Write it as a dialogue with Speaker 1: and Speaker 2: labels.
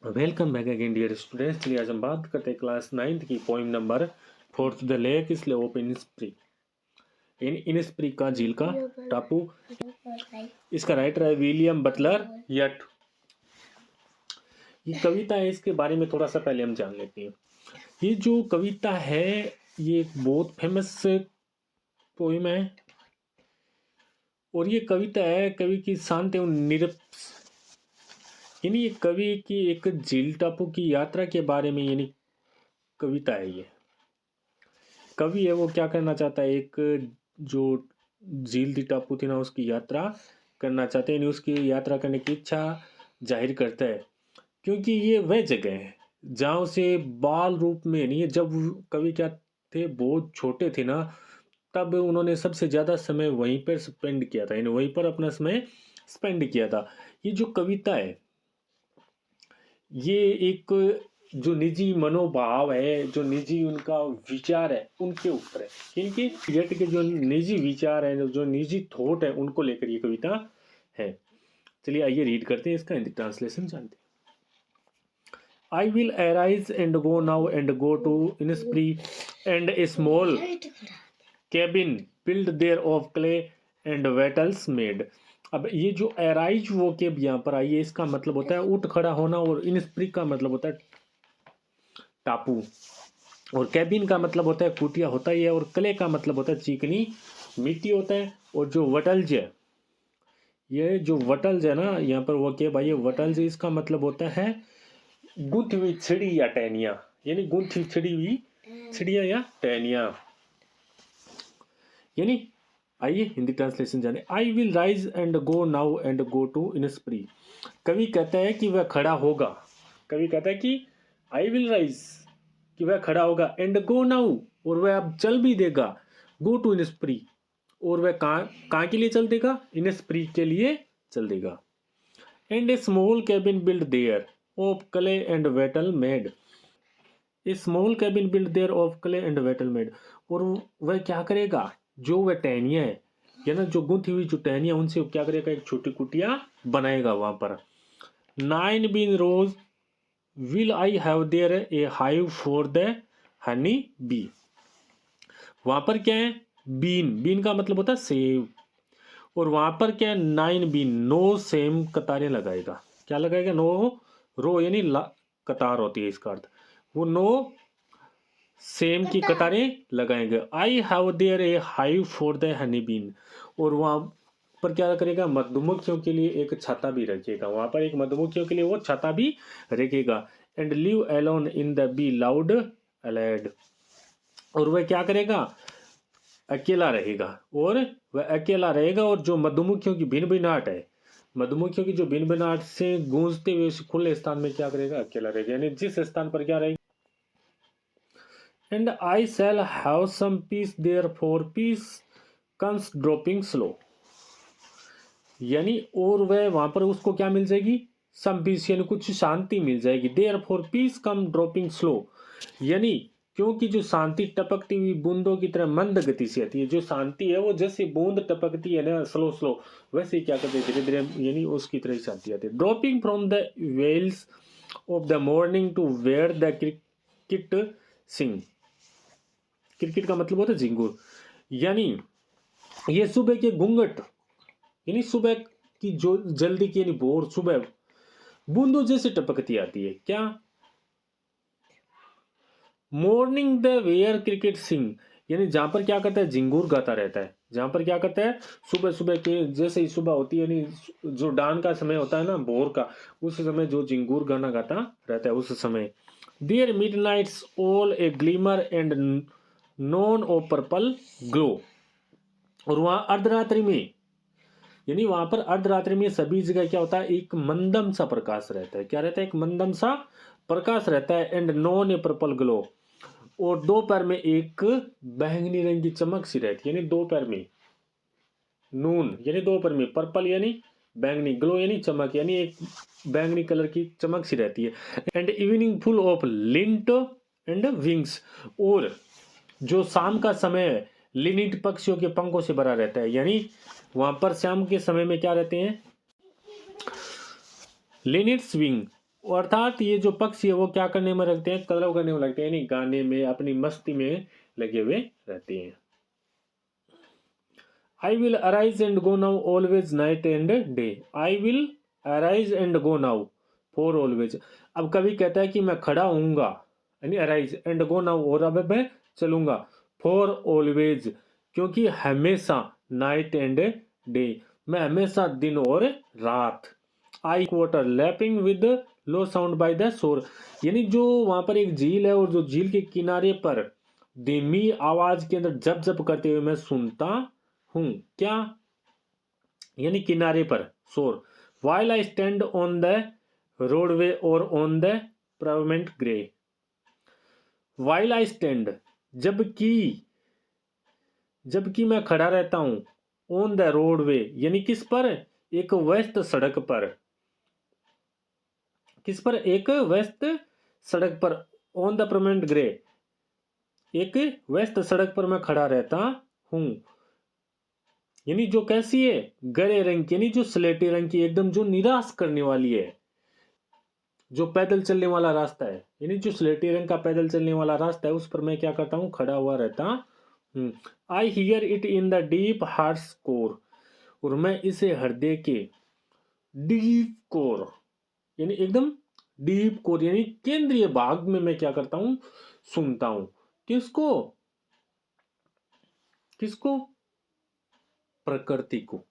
Speaker 1: Welcome back again dear students. चलिए आज हम बात करते हैं क्लास 9th की poem number 4 the lake isle of Innisfree. Innisfree का झील का टापू। इसका राइटर है विलियम बटलर यट। ये कविता है, इसके बारे में थोड़ा सा पहले हम जान लेते हैं। ये जो कविता है ये एक बहुत फेमस पोइम है और ये कविता है कवि की शांत एवं निरप्स, यानी ये कवि की एक झील टापू की यात्रा के बारे में यानी कविता है। ये कवि है वो क्या करना चाहता है, एक जो झील दी टापू थी ना उसकी यात्रा करना चाहते हैं, यानी उसकी यात्रा करने की इच्छा जाहिर करता है, क्योंकि ये वह जगह है जहाँ उसे बाल रूप में नहीं है। जब कवि क्या थे, बहुत छोटे थे ना, तब उन्होंने सबसे ज़्यादा समय वहीं पर स्पेंड किया था, यानी वहीं पर अपना समय स्पेंड किया था। ये जो कविता है ये एक जो निजी मनोभाव है, जो निजी उनका विचार है उनके ऊपर है, क्योंकि यट के जो निजी विचार है, जो निजी थॉट है, उनको लेकर ये कविता है। चलिए आइए रीड करते हैं, इसका हिंदी ट्रांसलेशन जानते हैं। I will arise and go now and go to Innisfree and a small cabin built there of clay and wattles made। अब ये जो एराइज वो केब यहाँ पर आई है, इसका मतलब होता है उठ खड़ा होना, और इनस्प्री का मतलब होता है टापू, और कैबिन का मतलब होता है कुटिया होता ही है, और क्ले का मतलब होता है चिकनी मिट्टी होता है, और जो वटल्ज है, ये जो वटल्ज है ना यहाँ पर वो केब आई है वटल्ज, इसका मतलब होता है गुंथी हुई छिड़ी या टहनिया, यानी गुंथी छिड़ी हुई छिड़िया या टहनिया। यानी आइए हिंदी ट्रांसलेशन जाने। I will rise and go now and go to Innisfree. कवि कहता है कि वह खड़ा होगा, कवि कहता है कि आई विल राइज, कि वह खड़ा होगा, एंड गो नाउ, और वह अब चल भी देगा, गो टू इनस्प्री, और वह कहाँ के लिए चल देगा, इनस्प्री के लिए चल देगा। And A small cabin build their of clay and Vettel made. A small cabin build their of clay and Vettel made, और वह क्या करेगा, जो वह टहनिया है या ना जो गुंथी हुई जो टहनिया, उनसे क्या करेगा, एक छोटी कुटिया बनाएगा वहां पर। 9 bean rows will I have there a hive for the honey bee. वहां पर क्या है, बीन, बीन का मतलब होता है सेब, और वहां पर क्या है 9 बीन, 9 सेम कतारें लगाएगा। क्या लगाएगा, 9 रो, यानी कतार होती है इसका अर्थ, वो 9 सेम की कतारें लगाएंगे। I have there a hive for the honey bean, और वहां पर क्या करेगा, मधुमक्खियों के लिए एक छाता भी रखेगा, वहां पर एक मधुमक्खियों के लिए वो छाता भी रखेगा। And live alone in the bee loud glade, और वह क्या करेगा, अकेला रहेगा, और वह अकेला रहेगा, और जो मधुमक्खियों की भिनभिनाहट है, मधुमक्खियों की जो भिनभिनाहट से गूंजते हुए खुले स्थान में क्या करेगा, अकेला रहेगा, यानी जिस स्थान पर क्या रहेगा। And I shall have some peace there for peace comes dropping slow, यानी और वह वहां पर उसको क्या मिल जाएगी, सम पीस, यानी कुछ शांति मिल जाएगी। There for peace come dropping slow, यानी क्योंकि जो शांति टपकती हुई बूंदों की तरह मंद गति से आती है, जो शांति है वो जैसे बूंद टपकती है ना स्लो स्लो, वैसे क्या करते हैं धीरे धीरे, यानी उसकी तरह ही शांति आती है। Dropping from the veils of the morning to where the cricket sing. Cricket का मतलब होता है झिंगुर, यानी ये सुबह के घूंघट, यानी सुबह की जो जल्दी की यानी भोर सुबह बूंदों जैसे टपकती आती है। क्या, मॉर्निंग द वेयर क्रिकेट सिंग, यानी जहां पर क्या करता है झिंगूर गाता रहता है, जहां पर क्या करता है सुबह सुबह के जैसे ही सुबह होती है, यानी जो डान का समय होता है ना भोर का, उस समय जो झिंगूर गाना गाता रहता है उस समय। There midnight's all a glimmer and noon a purple glow, और वहां अर्धरात्रि में, यानी वहां पर अर्धरात्रि में सभी जगह क्या होता है, एक मंदम सा प्रकाश रहता है। क्या रहता है, एक मंदम सा प्रकाश रहता है। And non A purple glow, और दोपहर में एक बैंगनी रंग की चमक सी रहती है, यानी दोपहर में नून, यानी दोपहर में पर्पल, यानी बैंगनी, ग्लो यानी चमक, यानी एक बैंगनी कलर की चमक सी रहती है। And evening full of lint and wings, और जो शाम का समय है लिनिट पक्षियों के पंखों से भरा रहता है, यानी वहां पर शाम के समय में क्या रहते हैं, लिनिट्स विंग, अर्थात ये जो पक्षी है वो क्या करने में रखते हैं, कलरव करने में लगते हैं, यानी गाने में अपनी मस्ती में लगे हुए रहते हैं। I will arise and go now always night and day. I will arise and go now for always. अब कवि कहता है कि मैं खड़ा होऊंगा, यानी arise and go now, और अब मैं चलूंगा for always, क्योंकि हमेशा night and day, मैं हमेशा दिन और रात। I water lapping with low sound by the shore, यानी जो वहां पर एक झील है और जो झील के किनारे पर धीमी आवाज के अंदर जप जप करते हुए मैं सुनता हूं। क्या, यानी किनारे पर, शोर। While I stand on the roadway or on the pavement grey. While I stand, जबकि, जबकि मैं खड़ा रहता हूं, ऑन द रोडवे यानी किस पर, एक व्यस्त सड़क पर, किस पर, एक व्यस्त सड़क पर, ऑन द पेवमेंट ग्रे, एक व्यस्त सड़क पर मैं खड़ा रहता हूं, यानी जो कैसी है, गहरे रंग की, यानी जो स्लेटी रंग की, एकदम जो निराश करने वाली है, जो पैदल चलने वाला रास्ता है, यानी जो स्लेटी रंग का पैदल चलने वाला रास्ता है, उस पर मैं क्या करता हूं, खड़ा हुआ रहता हूं। I hear it in the deep hearts core, और मैं इसे हृदय के डीप कोर, यानी एकदम डीप कोर, यानी केंद्रीय भाग में मैं क्या करता हूं, सुनता हूं। किसको, किसको, प्रकृति को।